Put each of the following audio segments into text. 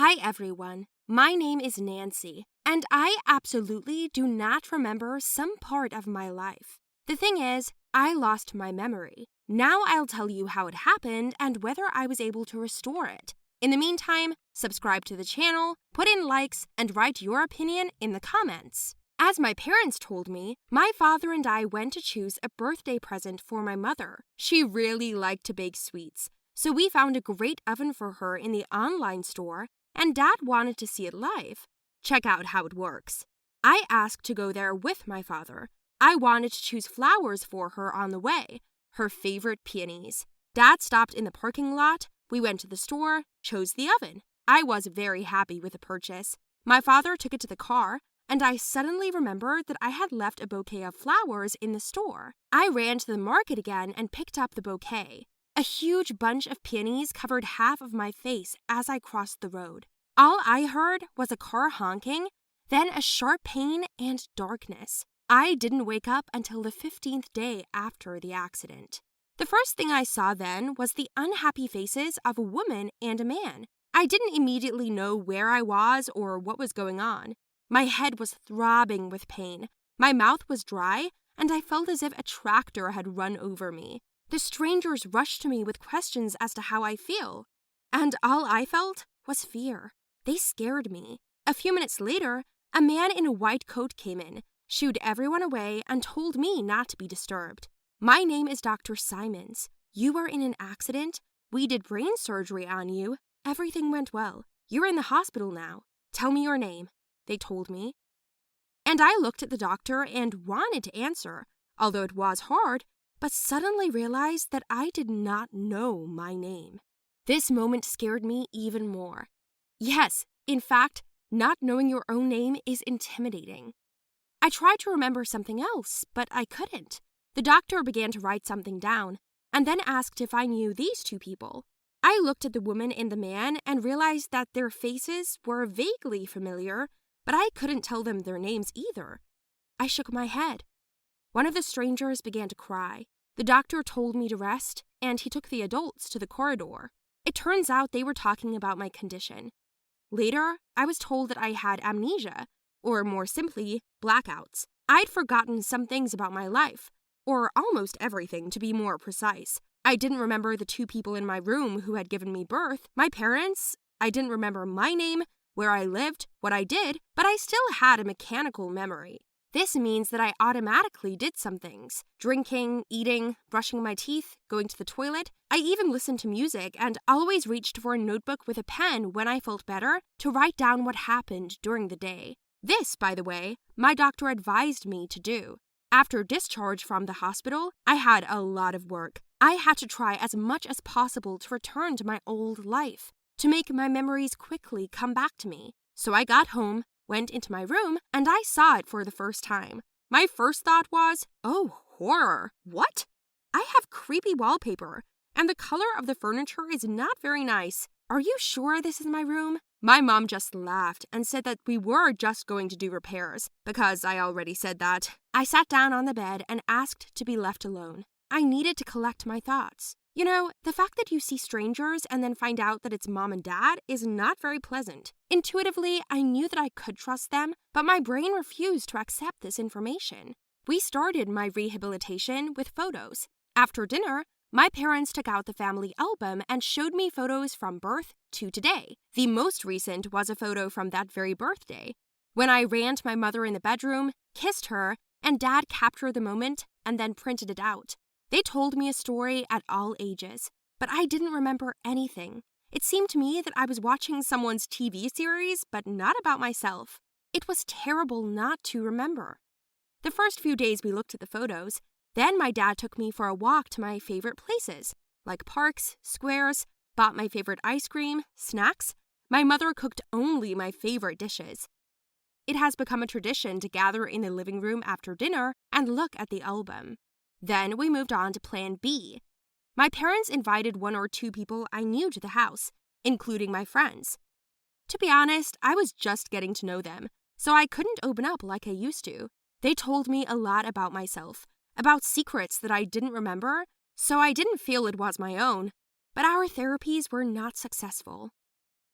Hi everyone, my name is Nancy, and I absolutely do not remember some part of my life. The thing is, I lost my memory. Now I'll tell you how it happened and whether I was able to restore it. In the meantime, subscribe to the channel, put in likes, and write your opinion in the comments. As my parents told me, my father and I went to choose a birthday present for my mother. She really liked to bake sweets, so we found a great oven for her in the online store, and Dad wanted to see it live. Check out how it works. I asked to go there with my father. I wanted to choose flowers for her on the way, her favorite peonies. Dad stopped in the parking lot. We went to the store, chose the oven. I was very happy with the purchase. My father took it to the car, and I suddenly remembered that I had left a bouquet of flowers in the store. I ran to the market again and picked up the bouquet. A huge bunch of peonies covered half of my face as I crossed the road. All I heard was a car honking, then a sharp pain and darkness. I didn't wake up until the 15th day after the accident. The first thing I saw then was the unhappy faces of a woman and a man. I didn't immediately know where I was or what was going on. My head was throbbing with pain. My mouth was dry, and I felt as if a tractor had run over me. The strangers rushed to me with questions as to how I feel, and all I felt was fear. They scared me. A few minutes later, a man in a white coat came in, shooed everyone away, and told me not to be disturbed. My name is Dr. Simons. You were in an accident. We did brain surgery on you. Everything went well. You're in the hospital now. Tell me your name, they told me. And I looked at the doctor and wanted to answer, although it was hard, but suddenly realized that I did not know my name. This moment scared me even more. Yes, in fact, not knowing your own name is intimidating. I tried to remember something else, but I couldn't. The doctor began to write something down, and then asked if I knew these two people. I looked at the woman and the man and realized that their faces were vaguely familiar, but I couldn't tell them their names either. I shook my head. One of the strangers began to cry. The doctor told me to rest, and he took the adults to the corridor. It turns out they were talking about my condition. Later, I was told that I had amnesia, or more simply, blackouts. I'd forgotten some things about my life, or almost everything to be more precise. I didn't remember the two people in my room who had given me birth, my parents. I didn't remember my name, where I lived, what I did, but I still had a mechanical memory. This means that I automatically did some things. Drinking, eating, brushing my teeth, going to the toilet. I even listened to music and always reached for a notebook with a pen when I felt better to write down what happened during the day. This, by the way, my doctor advised me to do. After discharge from the hospital, I had a lot of work. I had to try as much as possible to return to my old life, to make my memories quickly come back to me. So I got home, went into my room, and I saw it for the first time. My first thought was, oh, horror. What? I have creepy wallpaper, and the color of the furniture is not very nice. Are you sure this is my room? My mom just laughed and said that we were just going to do repairs, because I already said that. I sat down on the bed and asked to be left alone. I needed to collect my thoughts. You know, the fact that you see strangers and then find out that it's mom and dad is not very pleasant. Intuitively, I knew that I could trust them, but my brain refused to accept this information. We started my rehabilitation with photos. After dinner, my parents took out the family album and showed me photos from birth to today. The most recent was a photo from that very birthday, when I ran to my mother in the bedroom, kissed her, and Dad captured the moment and then printed it out. They told me a story at all ages, but I didn't remember anything. It seemed to me that I was watching someone's TV series, but not about myself. It was terrible not to remember. The first few days we looked at the photos. Then my dad took me for a walk to my favorite places, like parks, squares, bought my favorite ice cream, snacks. My mother cooked only my favorite dishes. It has become a tradition to gather in the living room after dinner and look at the album. Then we moved on to Plan B. My parents invited one or two people I knew to the house, including my friends. To be honest, I was just getting to know them, so I couldn't open up like I used to. They told me a lot about myself, about secrets that I didn't remember, so I didn't feel it was my own. But our therapies were not successful.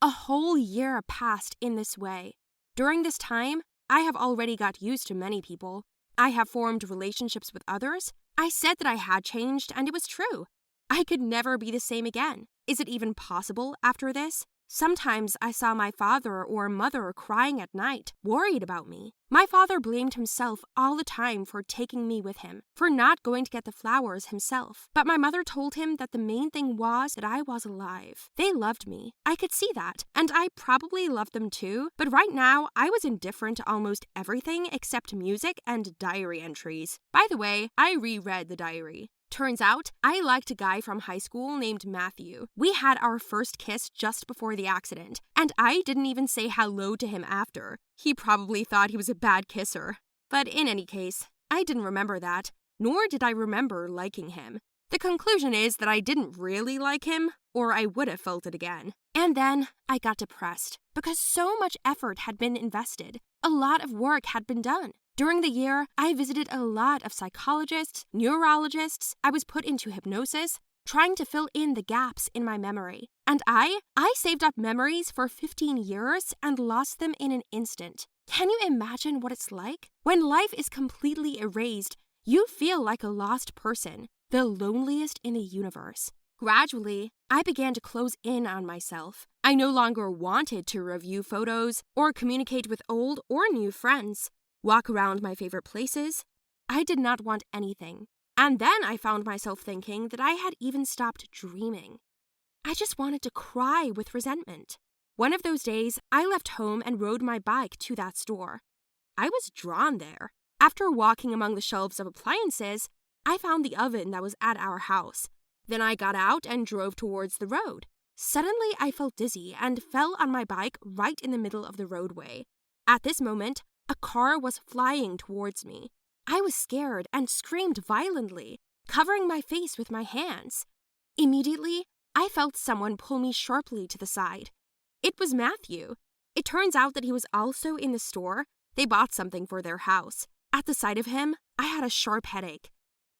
A whole year passed in this way. During this time, I have already got used to many people. I have formed relationships with others. I said that I had changed, and it was true. I could never be the same again. Is it even possible after this? Sometimes I saw my father or mother crying at night, worried about me. My father blamed himself all the time for taking me with him, for not going to get the flowers himself. But my mother told him that the main thing was that I was alive. They loved me. I could see that, and I probably loved them too, but right now I was indifferent to almost everything except music and diary entries. By the way, I reread the diary. Turns out, I liked a guy from high school named Matthew. We had our first kiss just before the accident, and I didn't even say hello to him after. He probably thought he was a bad kisser. But in any case, I didn't remember that, nor did I remember liking him. The conclusion is that I didn't really like him, or I would have felt it again. And then I got depressed, because so much effort had been invested. A lot of work had been done. During the year, I visited a lot of psychologists, neurologists. I was put into hypnosis, trying to fill in the gaps in my memory. And I saved up memories for 15 years and lost them in an instant. Can you imagine what it's like? When life is completely erased, you feel like a lost person, the loneliest in the universe. Gradually, I began to close in on myself. I no longer wanted to review photos or communicate with old or new friends. Walk around my favorite places. I did not want anything. And then I found myself thinking that I had even stopped dreaming. I just wanted to cry with resentment. One of those days, I left home and rode my bike to that store. I was drawn there. After walking among the shelves of appliances, I found the oven that was at our house. Then I got out and drove towards the road. Suddenly, I felt dizzy and fell on my bike right in the middle of the roadway. At this moment, a car was flying towards me. I was scared and screamed violently, covering my face with my hands. Immediately, I felt someone pull me sharply to the side. It was Matthew. It turns out that he was also in the store. They bought something for their house. At the sight of him, I had a sharp headache.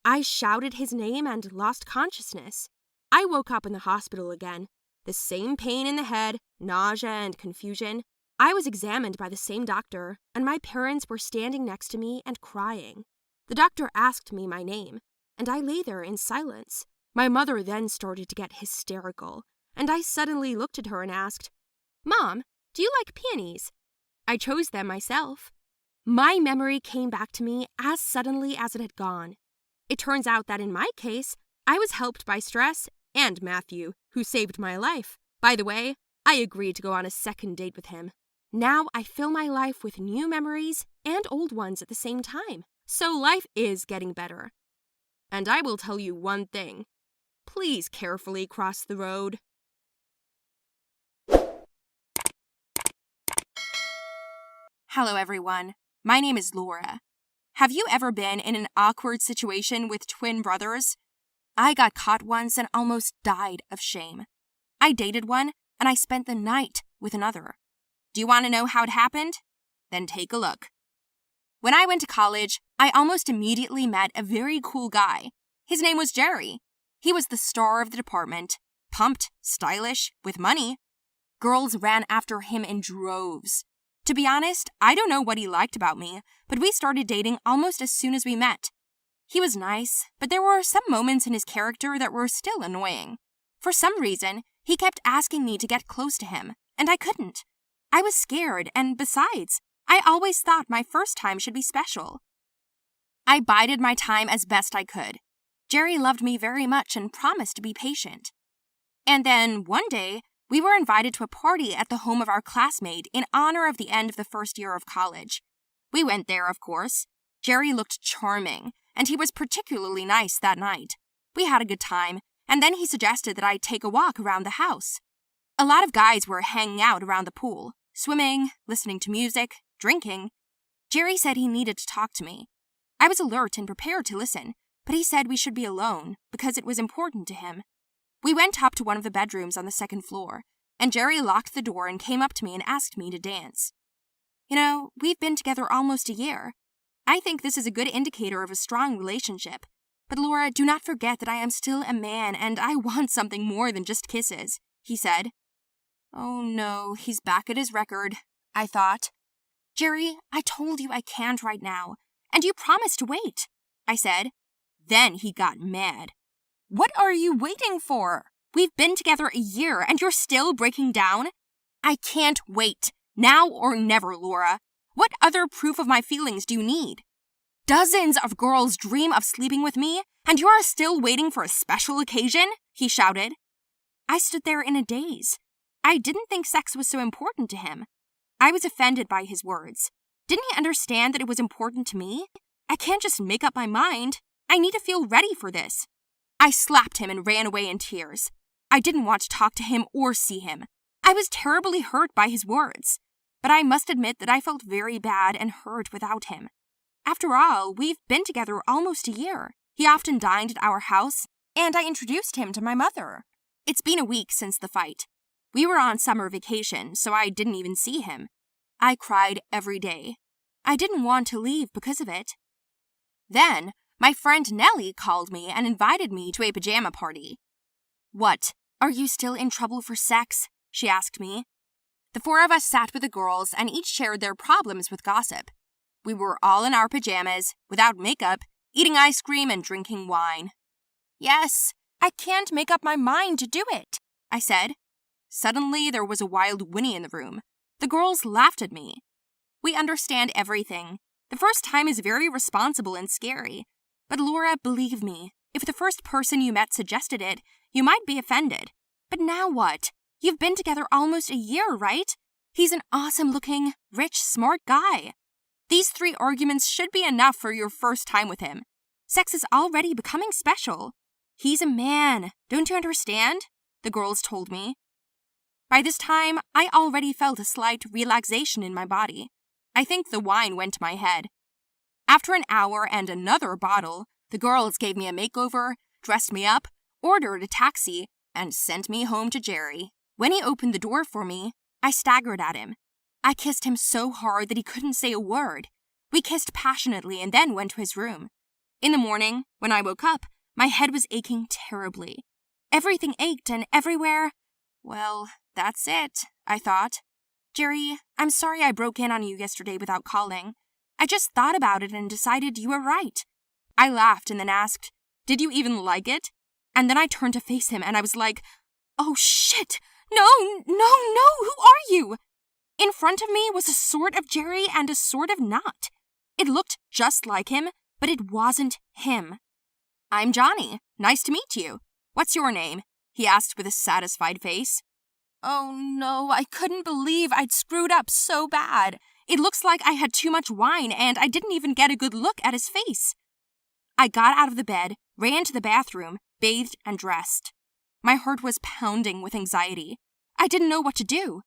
I shouted his name and lost consciousness. I woke up in the hospital again. The same pain in the head, nausea and confusion. I was examined by the same doctor, and my parents were standing next to me and crying. The doctor asked me my name, and I lay there in silence. My mother then started to get hysterical, and I suddenly looked at her and asked, "Mom, do you like peonies?" I chose them myself. My memory came back to me as suddenly as it had gone. It turns out that in my case, I was helped by stress and Matthew, who saved my life. By the way, I agreed to go on a second date with him. Now I fill my life with new memories and old ones at the same time. So life is getting better. And I will tell you one thing. Please carefully cross the road. Hello everyone. My name is Laura. Have you ever been in an awkward situation with twin brothers? I got caught once and almost died of shame. I dated one and I spent the night with another. Do you want to know how it happened? Then take a look. When I went to college, I almost immediately met a very cool guy. His name was Jerry. He was the star of the department, pumped, stylish, with money. Girls ran after him in droves. To be honest, I don't know what he liked about me, but we started dating almost as soon as we met. He was nice, but there were some moments in his character that were still annoying. For some reason, he kept asking me to get close to him, and I couldn't. I was scared, and besides, I always thought my first time should be special. I bided my time as best I could. Jerry loved me very much and promised to be patient. And then, one day, we were invited to a party at the home of our classmate in honor of the end of the first year of college. We went there, of course. Jerry looked charming, and he was particularly nice that night. We had a good time, and then he suggested that I take a walk around the house. A lot of guys were hanging out around the pool, swimming, listening to music, drinking. Jerry said he needed to talk to me. I was alert and prepared to listen, but he said we should be alone because it was important to him. We went up to one of the bedrooms on the second floor, and Jerry locked the door and came up to me and asked me to dance. You know, we've been together almost a year. I think this is a good indicator of a strong relationship. But Laura, do not forget that I am still a man and I want something more than just kisses, he said. Oh no, he's back at his record, I thought. Jerry, I told you I can't right now, and you promised to wait, I said. Then he got mad. What are you waiting for? We've been together a year and you're still breaking down? I can't wait. Now or never, Laura. What other proof of my feelings do you need? Dozens of girls dream of sleeping with me, and you are still waiting for a special occasion? He shouted. I stood there in a daze. I didn't think sex was so important to him. I was offended by his words. Didn't he understand that it was important to me? I can't just make up my mind. I need to feel ready for this. I slapped him and ran away in tears. I didn't want to talk to him or see him. I was terribly hurt by his words. But I must admit that I felt very bad and hurt without him. After all, we've been together almost a year. He often dined at our house, and I introduced him to my mother. It's been a week since the fight. We were on summer vacation, so I didn't even see him. I cried every day. I didn't want to leave because of it. Then, my friend Nellie called me and invited me to a pajama party. What, are you still in trouble for sex? She asked me. The four of us sat with the girls and each shared their problems with gossip. We were all in our pajamas, without makeup, eating ice cream and drinking wine. Yes, I can't make up my mind to do it, I said. Suddenly, there was a wild whinny in the room. The girls laughed at me. We understand everything. The first time is very responsible and scary. But Laura, believe me, if the first person you met suggested it, you might be offended. But now what? You've been together almost a year, right? He's an awesome-looking, rich, smart guy. These 3 arguments should be enough for your first time with him. Sex is already becoming special. He's a man, don't you understand? The girls told me. By this time, I already felt a slight relaxation in my body. I think the wine went to my head. After an hour and another bottle, the girls gave me a makeover, dressed me up, ordered a taxi, and sent me home to Jerry. When he opened the door for me, I staggered at him. I kissed him so hard that he couldn't say a word. We kissed passionately and then went to his room. In the morning, when I woke up, my head was aching terribly. Everything ached and everywhere. Well, that's it, I thought. Jerry, I'm sorry I broke in on you yesterday without calling. I just thought about it and decided you were right. I laughed and then asked, did you even like it? And then I turned to face him and I was like, oh shit, no, who are you? In front of me was a sort of Jerry and a sort of not. It looked just like him, but it wasn't him. I'm Johnny. Nice to meet you. What's your name? He asked with a satisfied face. Oh no, I couldn't believe I'd screwed up so bad. It looks like I had too much wine and I didn't even get a good look at his face. I got out of the bed, ran to the bathroom, bathed and dressed. My heart was pounding with anxiety. I didn't know what to do.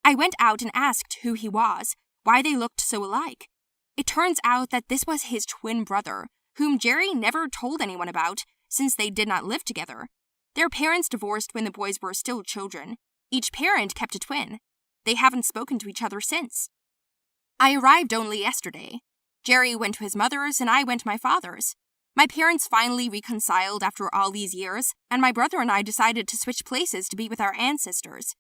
I went out and asked who he was, why they looked so alike. It turns out that this was his twin brother, whom Jerry never told anyone about since they did not live together. Their parents divorced when the boys were still children. Each parent kept a twin. They haven't spoken to each other since. I arrived only yesterday. Jerry went to his mother's and I went to my father's. My parents finally reconciled after all these years, and my brother and I decided to switch places to be with our ancestors.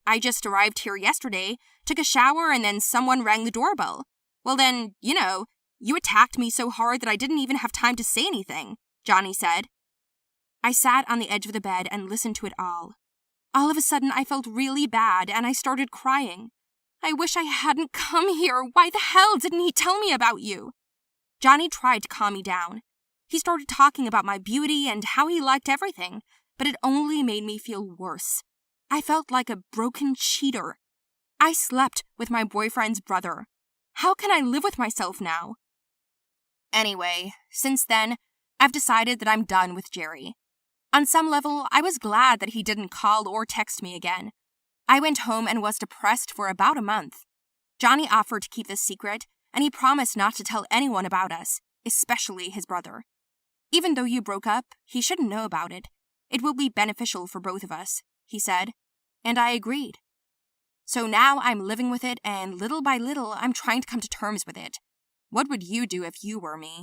I just arrived here yesterday, took a shower, and then someone rang the doorbell. Well then, you attacked me so hard that I didn't even have time to say anything, Johnny said. I sat on the edge of the bed and listened to it all. All of a sudden, I felt really bad, and I started crying. I wish I hadn't come here. Why the hell didn't he tell me about you? Johnny tried to calm me down. He started talking about my beauty and how he liked everything, but it only made me feel worse. I felt like a broken cheater. I slept with my boyfriend's brother. How can I live with myself now? Anyway, since then, I've decided that I'm done with Jerry. On some level, I was glad that he didn't call or text me again. I went home and was depressed for about a month. Johnny offered to keep this secret, and he promised not to tell anyone about us, especially his brother. Even though you broke up, he shouldn't know about it. It will be beneficial for both of us, he said, and I agreed. So now I'm living with it, and little by little, I'm trying to come to terms with it. What would you do if you were me?